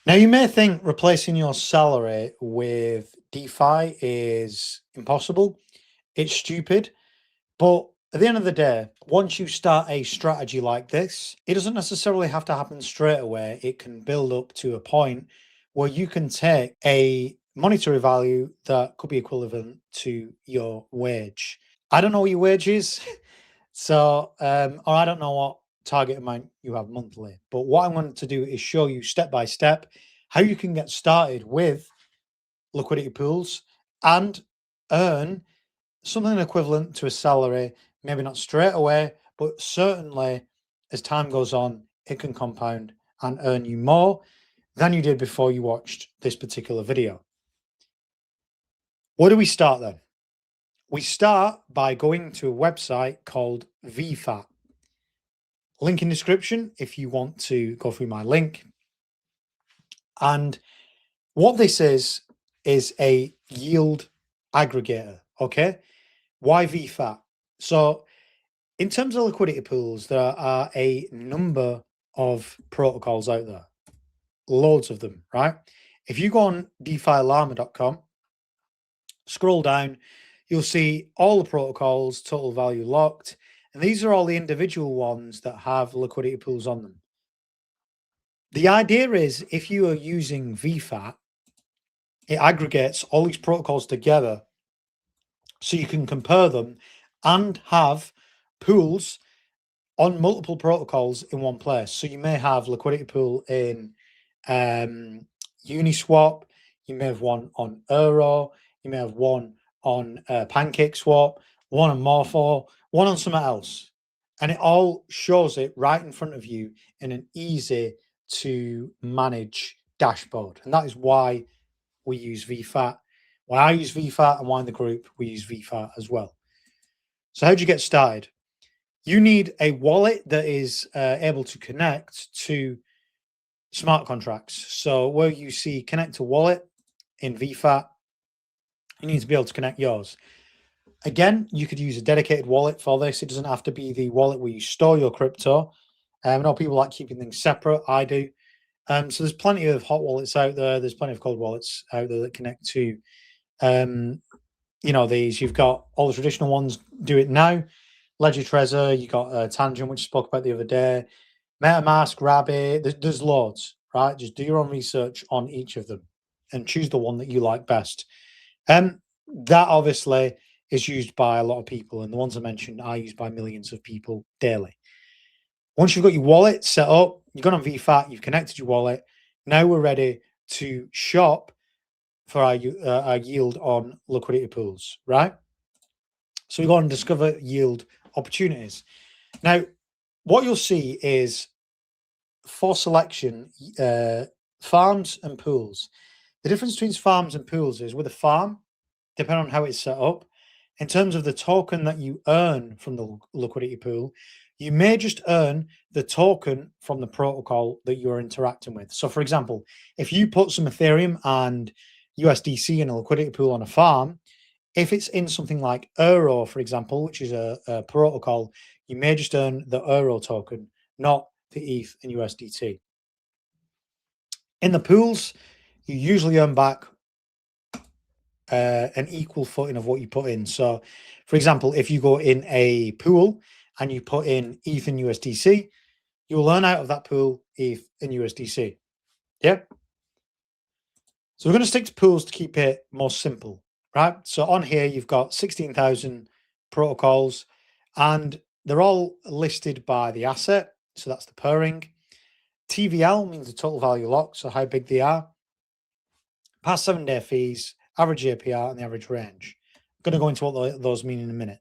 Now, you may think replacing your salary with DeFi is impossible. It's stupid. But at the end of the day, once you start a strategy like this, it doesn't necessarily have to happen straight away. It can build up to a point where you can take a monetary value that could be equivalent to your wage. I don't know what your wage is. So, or I don't know what target amount you have monthly, but what I'm going to do is show you step by step how you can get started with liquidity pools and earn something equivalent to a salary, maybe not straight away, but certainly as time goes on, it can compound and earn you more than you did before you watched this particular video. Where do we start then? We start by going to a website called VFAT. Link in description if you want to go through my link. And what this is a yield aggregator. Okay. Why VFAT? So in terms of liquidity pools, there are a number of protocols out there, loads of them, right? If you go on DeFiLlama.com, scroll down, you'll see all the protocols, total value locked, and these are all the individual ones that have liquidity pools on them. The idea is if you are using VFAT, it aggregates all these protocols together so you can compare them and have pools on multiple protocols in one place. So you may have liquidity pool in Uniswap, you may have one on Euro, you may have one on PancakeSwap, one on Morpho, one on something else. And it all shows it right in front of you in an easy to manage dashboard. And that is why we use VFAT. Why I use VFAT and why in the group we use VFAT as well. So how do you get started? You need a wallet that is able to connect to smart contracts. So where you see connect to wallet in VFAT, you need to be able to connect yours. Again, you could use a dedicated wallet for this. It doesn't have to be the wallet where you store your crypto. I know people like keeping things separate. I do. So there's plenty of hot wallets out there. There's plenty of cold wallets out there that connect to, these. You've got all the traditional ones do it now. Ledger Trezor, you got Tangent, which I spoke about the other day. MetaMask, Rabbit, there's loads, right? Just do your own research on each of them and choose the one that you like best. That obviously is used by a lot of people, and the ones I mentioned are used by millions of people daily. Once you've got your wallet set up, you've gone on VFAT, you've connected your wallet. Now we're ready to shop for our yield on liquidity pools, right? So we go and discover yield opportunities. Now, what you'll see is for selection, farms and pools. The difference between farms and pools is with a farm, depending on how it's set up, in terms of the token that you earn from the liquidity pool, you may just earn the token from the protocol that you're interacting with. So, for example, if you put some Ethereum and USDC in a liquidity pool on a farm, if it's in something like Euro, for example, which is a protocol, you may just earn the Euro token, not the ETH and USDT. In the pools, you usually earn back an equal footing of what you put in. So, for example, if you go in a pool and you put in ETH and USDC, you will earn out of that pool ETH and USDC. Yeah. So we're going to stick to pools to keep it more simple, right? So on here, you've got 16,000 protocols and they're all listed by the asset. So that's the pairing. TVL means the total value locked, so how big they are. Past 7-day fees, average APR, and the average range. I'm going to go into what those mean in a minute.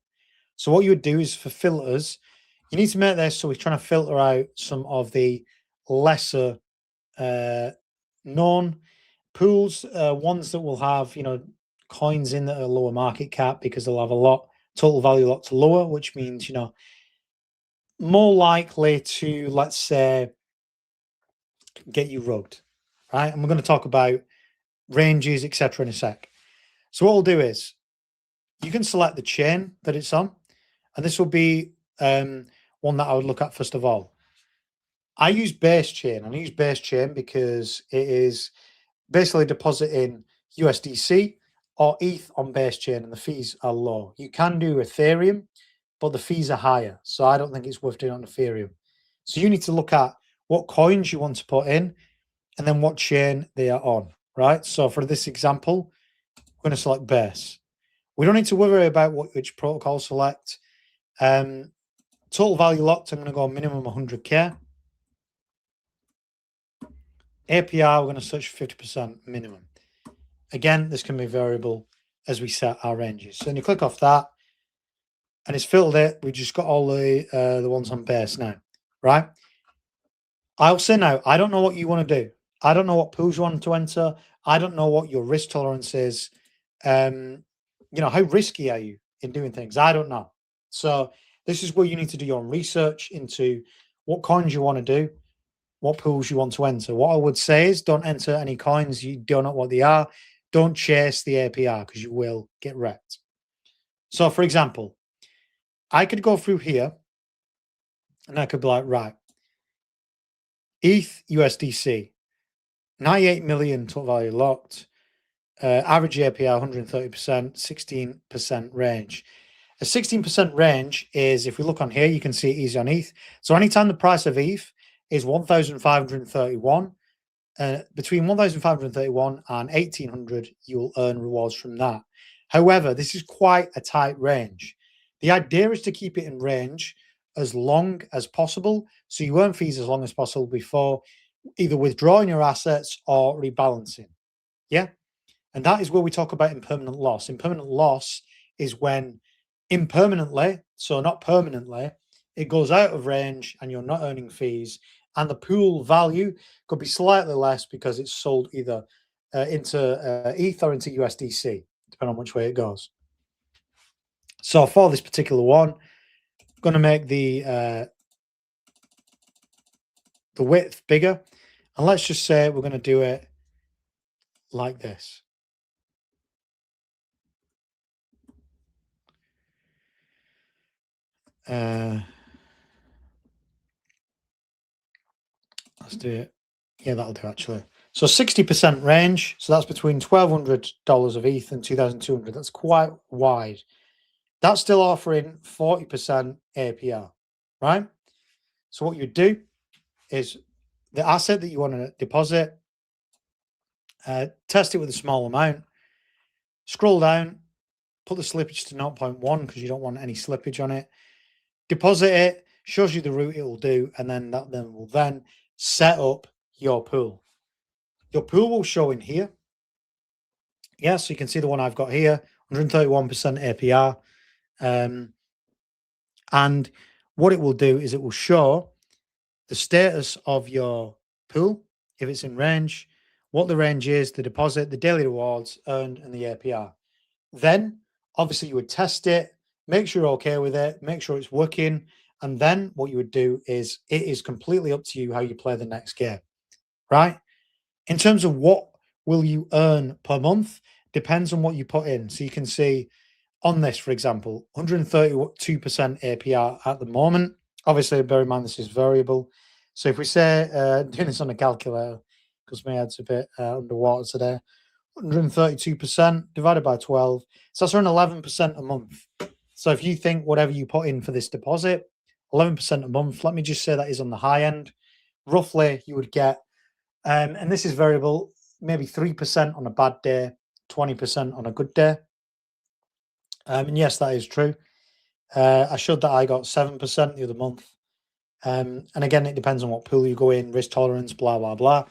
So what you would do is for filters, you need to make this so we're trying to filter out some of the lesser known pools, ones that will have, coins in that are lower market cap because they'll have a lot total value locked lower, which means, more likely to, let's say, get you rugged, right? And we're going to talk about ranges, etc. in a sec. So what we'll do is you can select the chain that it's on, and this will be one that I would look at first of all. I use base chain. I use base chain because it is basically depositing USDC or ETH on base chain, and the fees are low. You can do Ethereum, but the fees are higher. So I don't think it's worth doing on Ethereum. So you need to look at what coins you want to put in and then what chain they are on, right? So for this example, we're going to select base. We don't need to worry about which protocol select. Total value locked, I'm going to go minimum 100K. APR, we're going to search for 50% minimum. Again, this can be variable as we set our ranges. So then you click off that, and it's filled it. We just got all the ones on base now, right? I'll say now, I don't know what you want to do. I don't know what pools you want to enter. I don't know what your risk tolerance is. How risky are you in doing things? I don't know. So this is where you need to do your own research into what coins you want to do, what pools you want to enter. What I would say is don't enter any coins you don't know what they are. Don't chase the APR because you will get wrecked. So for example, I could go through here and I could be like, right, ETH USDC, 98 million total value locked, average APR 130%, 16% range. A 16% range is, if we look on here, you can see it easy on ETH. So anytime the price of ETH is 1,531, between 1,531 and 1,800, you'll earn rewards from that. However, this is quite a tight range. The idea is to keep it in range as long as possible, so you earn fees as long as possible before either withdrawing your assets or rebalancing. Yeah? And that is where we talk about impermanent loss. Impermanent loss is when impermanently, so not permanently, it goes out of range and you're not earning fees, and the pool value could be slightly less because it's sold either into ETH or into USDC, depending on which way it goes. So for this particular one, I'm going to make the width bigger, and let's just say we're going to do it like this. Let's do it. Yeah, that'll do actually. So 60% range. So that's between $1,200 of ETH and 2,200. That's quite wide. That's still offering 40% APR, right? So what you do is the asset that you want to deposit, test it with a small amount, scroll down, put the slippage to 0.1 because you don't want any slippage on it, deposit it, shows you the route it will do, and then that will then set up your pool. Your pool will show in here. Yeah, so you can see the one I've got here, 131% APR. And what it will do is it will show the status of your pool, if it's in range, what the range is, the deposit, the daily rewards earned, and the APR. Then, obviously, you would test it, make sure you're okay with it, make sure it's working, and then what you would do is it is completely up to you how you play the next game, right? In terms of what will you earn per month, depends on what you put in. So you can see on this, for example, 132% APR at the moment. Obviously, bear in mind this is variable. So if we say, doing this on a calculator, because my head's a bit underwater today, 132% divided by 12. So that's around 11% a month. So if you think whatever you put in for this deposit, 11% a month, let me just say that is on the high end. Roughly, you would get, and this is variable, maybe 3% on a bad day, 20% on a good day. And yes, that is true. I showed that I got 7% the other month. And again, it depends on what pool you go in, risk tolerance, blah, blah, blah.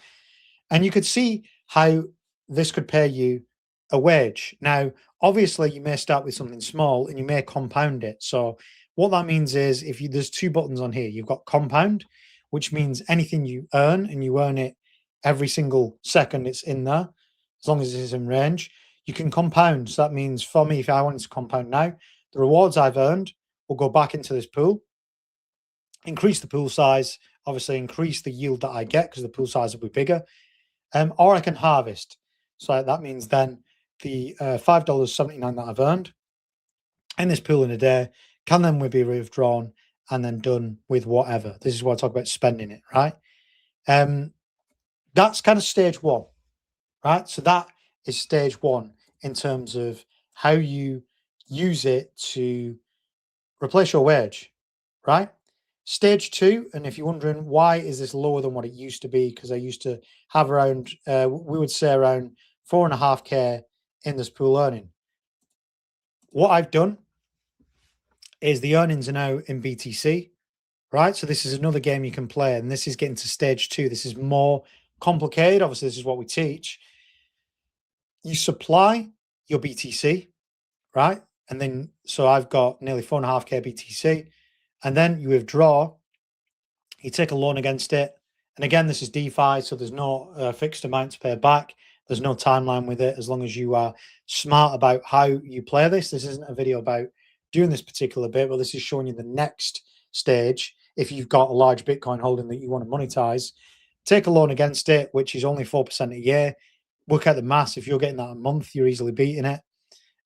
And you could see how this could pay you a wage. Now, obviously, you may start with something small and you may compound it. So what that means is there's two buttons on here. You've got compound, which means anything you earn, and you earn it every single second it's in there, as long as it's in range. You can compound. So that means for me, if I wanted to compound now, the rewards I've earned will go back into this pool, increase the pool size, obviously increase the yield that I get because the pool size will be bigger. Or I can harvest. So that means then the $5.79 that I've earned in this pool in a day can then be withdrawn and then done with whatever. This is why I talk about spending it, right? That's kind of stage one, right? So that is stage one in terms of how you use it to replace your wage, right? Stage two, and if you're wondering why is this lower than what it used to be, because I used to have around, we would say around 4.5K in this pool earning. What I've done is the earnings are now in BTC, right? So this is another game you can play, and this is getting to stage two. This is more complicated. Obviously, this is what we teach. You supply your BTC, right? And then, so I've got nearly 4.5K BTC, and then you withdraw, you take a loan against it. And again, this is DeFi, so there's no fixed amount to pay back. There's no timeline with it, as long as you are smart about how you play this. This isn't a video about doing this particular bit, but this is showing you the next stage. If you've got a large Bitcoin holding that you want to monetize, take a loan against it, which is only 4% a year. Work out the maths. If you're getting that a month, you're easily beating it.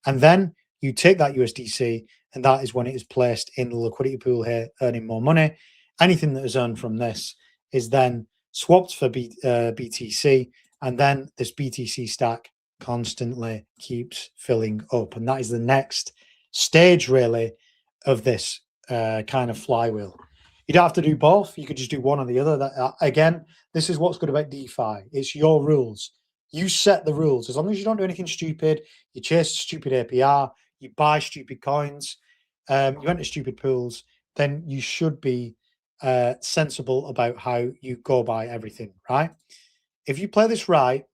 And then you take that USDC, and that is when it is placed in the liquidity pool here, earning more money. Anything that is earned from this is then swapped for BTC, and then this BTC stack constantly keeps filling up. And that is the next stage, really, of this kind of flywheel. You don't have to do both. You could just do one or the other. That, again, this is what's good about DeFi. It's your rules. You set the rules. As long as you don't do anything stupid, you chase stupid APR, you buy stupid coins, you enter stupid pools, then you should be sensible about how you go by everything, right? If you play this right,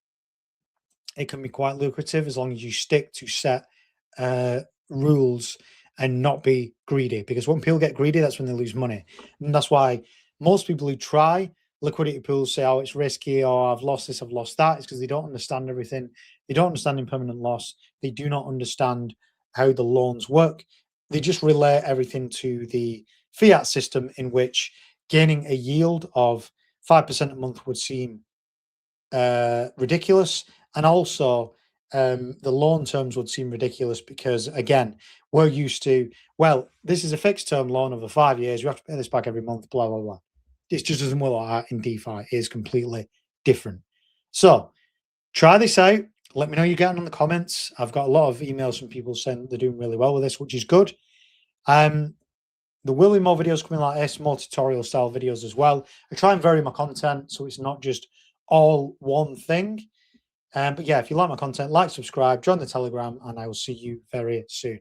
it can be quite lucrative as long as you stick to set rules and not be greedy. Because when people get greedy, that's when they lose money. And that's why most people who try liquidity pools say, oh, it's risky, or I've lost this, I've lost that. It's because they don't understand everything. They don't understand impermanent loss. They do not understand how the loans work. They just relate everything to the fiat system, in which gaining a yield of 5% a month would seem ridiculous. And also, the loan terms would seem ridiculous because, again, we're used to, well, this is a fixed term loan over 5 years. You have to pay this back every month, blah, blah, blah. It just doesn't work like that in DeFi. It is completely different. So try this out. Let me know you're getting on the comments. I've got a lot of emails from people saying they're doing really well with this, which is good. There will be more videos coming like this, more tutorial style videos as well. I try and vary my content so it's not just all one thing. But yeah, if you like my content, like, subscribe, join the Telegram, and I will see you very soon.